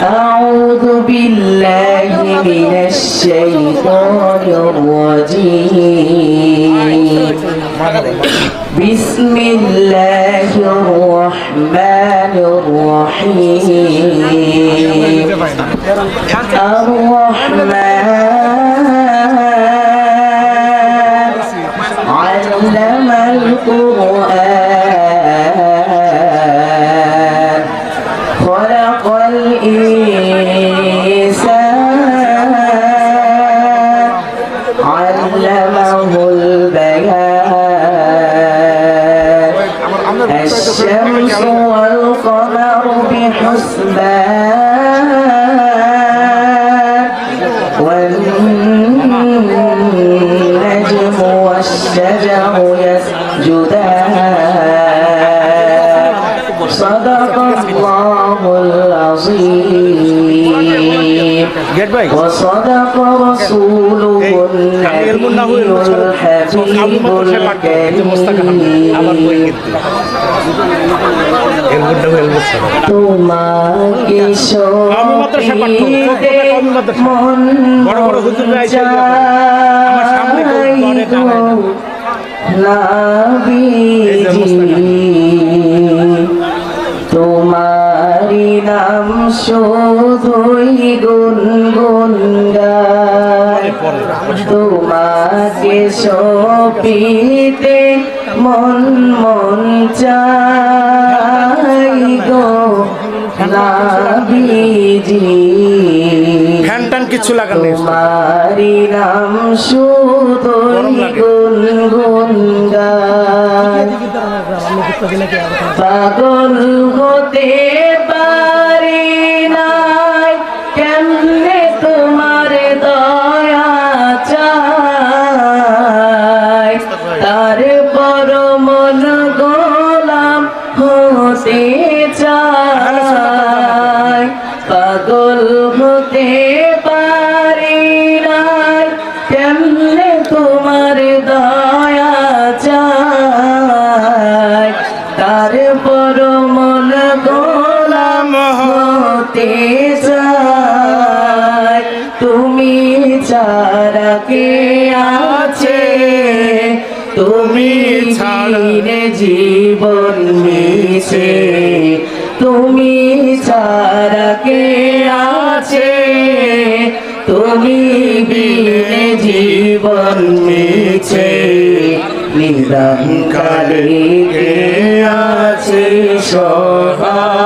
أعوذ بالله من الشيطان الرجيم بسم الله الرحمن الرحيم الرحمن علم القرآن خلق الإنسان علمه البيان الشمس والقمر بحسبان والنجم والشجر يسجدان صدق الله العظيم وصدق رسوله النبي الحبيب الكريم তোমাকে সপিতে মন চাইতো নবীজি তোমারি নাম শুধুই গুনগুন গায় তোমাকে সপিতে মন মন চাই গো নবীজি ফ্যান কিছু লাগালে তোমারি নাম শুধুই গুনগুন গায় পাগল হতে পারি নাই কেমনে তোমার দয়া চাই তারপর মন গোলাম হতে চাই পাগল হতে পারি নাই কেমনে তোমার দয়া চাই তারপর মন গোলাম হতে চাই তুমি ছাড়া কে আছে তুমি ছাড়া জীবন মিছে তুমি ছাড়া কে আছে তুমি বিনে জীবন মিছে নিরঙ্কারে কে আছে সহায়